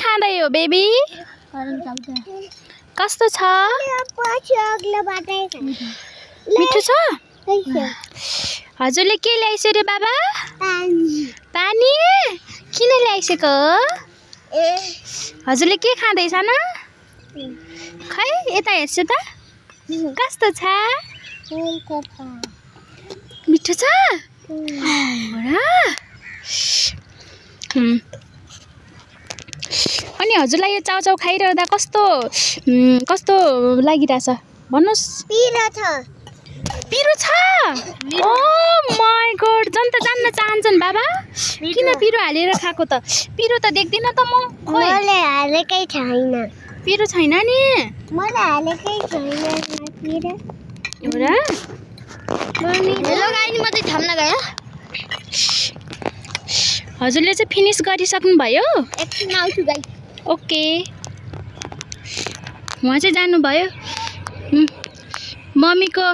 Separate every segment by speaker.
Speaker 1: खाँदै हो बेबी? कस्तो छ? मिठो छ? हजुरले के ल्याइसो रे बाबा? पानी? किन ल्याइसको? हजुरले के खाँदैछ न? खै यता हेर्छु त। कस्तो छ? मिठो छ? अनि हजुरलाई यो चाउचाउ खाइरहँदा कस्तो लागिरहेछ भन्नुस्? पिरो छ? ओ माय गॉड, जन त जान्न चाहन्छन् बाबा। किन पिरो हालेर खाएको त? पिरो त देख्दिन त म।
Speaker 2: मैले हालेकै छैन।
Speaker 1: पिरो छैन नि?
Speaker 2: मैले हालेकै छैन पिरो।
Speaker 1: एउटा
Speaker 2: हेलो गाइस, म चाहिँ थाम्न गयो।
Speaker 1: हजुरले चाहिँ फिनिस गरिसक्नु भयो?
Speaker 2: एकछिन आउँछु गाइस।
Speaker 1: ओके। उहाँ चाहिँ जानुभयो मम्मीको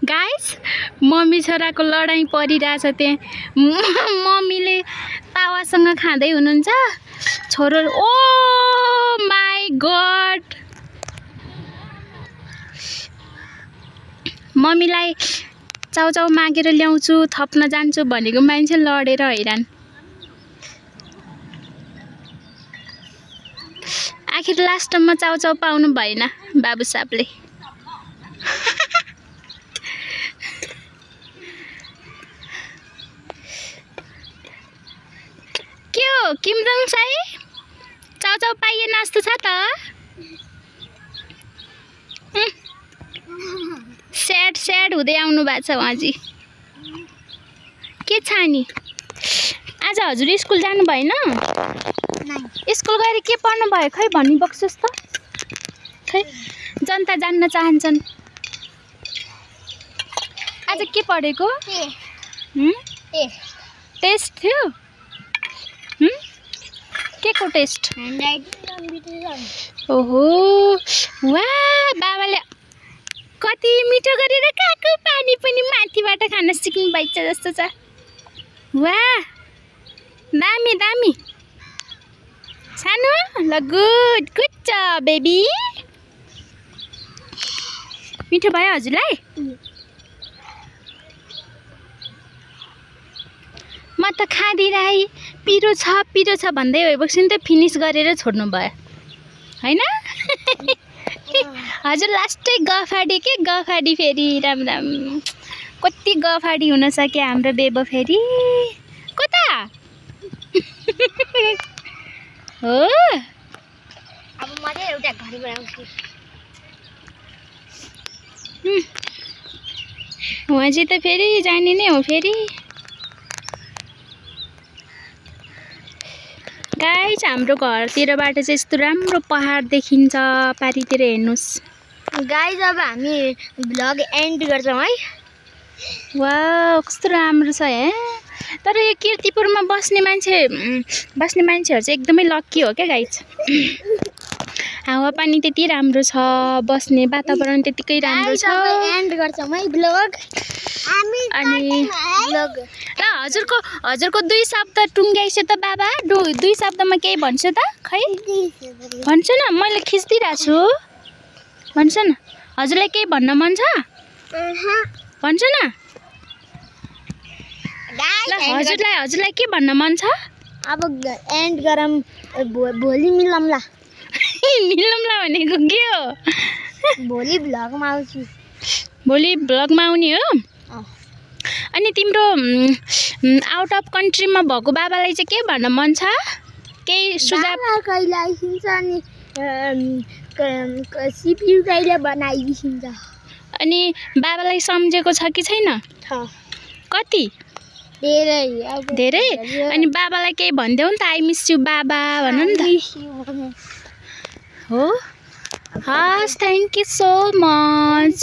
Speaker 1: गाइस, मम्मी छोराको लडाईँ परिरहेछ त्यहाँ। मम्मीले तावासँग खाँदै हुनुहुन्छ, छोरो ओ माई गॉड। मम्मीलाई चाउचाउ मागेर ल्याउँछु, थप्न जान्छु भनेको मान्छे लडेर हैरान। आखिर लास्टमा चाउचाउ पाउनु भएन बाबु साहबले। के हो किमरङ साई, चाउचाउ पाइएन जस्तो छ त? स्याड हुँदै आउनु भएको छ उहाँजी। के छ नि? आज हजुर स्कुल जानु भएन? स्कुल गएर के पढ्नु भयो खै भनिबक्सोस् त। खै जनता जान्न चाहन्छन्। आज के पढेको? टेस्ट थियो? के को टेस्ट? ओहो वाह, बाबाले कति मिठो गरेर खाएको। पानी पनि माथिबाट खान सिक्नु भइछ जस्तो छ। वाह दामी दामी सानो। ल गुड जब बेबी। मिठो भयो हजुरलाई? म त खाँदिरहे पिरो छ भन्दै भएपछि त फिनिस गरेर छोड्नु भयो हैन? हजुर लास्टै गफाडी के गफाडी फेरि राम राम। कति गफाडी हुन सक्यो हाम्रो बेबो फेरि। कता हो?
Speaker 2: अब म चाहिँ एउटा घडी बनाउँछु।
Speaker 1: उहाँ चाहिँ त फेरि जाने नै हो फेरि। गाइस, हाम्रो घरतिरबाट चाहिँ यस्तो राम्रो पहाड देखिन्छ। पारितिर हेर्नुस्
Speaker 2: गाइस, अब हामी भ्लग एन्ड गर्छौँ है।
Speaker 1: वाह कस्तो राम्रो छ है। तर यो कीर्तिपुरमा बस्ने मान्छेहरू चाहिँ एकदमै लक्की हो क्या गाइस। हावापानी त्यति राम्रो छ, बस्ने वातावरण त्यतिकै राम्रो छ।
Speaker 2: एन्ड गर्छौँ है भ्लग। अनि
Speaker 1: ल हजुरको 2 शब्द टुङ्ग्याइछ त बाबा। 2 शब्दमा केही भन्छ त? खै भन्छ न, मैले खिच्दिरहेको छु। भन्छ न, हजुरलाई केही भन्न मन छ? भन्छ न। ल हजुरलाई के भन्न मन छ?
Speaker 2: अब एन्ड गरौँ, भोलि मिलौँला।
Speaker 1: मिलौँला भनेको के हो?
Speaker 2: भोलि भ्लगमा आउँछु।
Speaker 1: भोलि भ्लगमा आउने हो? अनि तिम्रो आउट अफ कन्ट्रीमा भएको बाबालाई चाहिँ के भन्न मन छ? केही सुझाव?
Speaker 2: कहिले आइसिन्छ अनि सिपियु कहिले बनाइदिन्छ।
Speaker 1: अनि बाबालाई सम्झेको छ कि छैन? कति? धेरै। अनि बाबालाई केही भनिदेऊ नि त, आई मिस यु बाबा भन नि त। हो हस्, थ्याङ्क यू सो मच।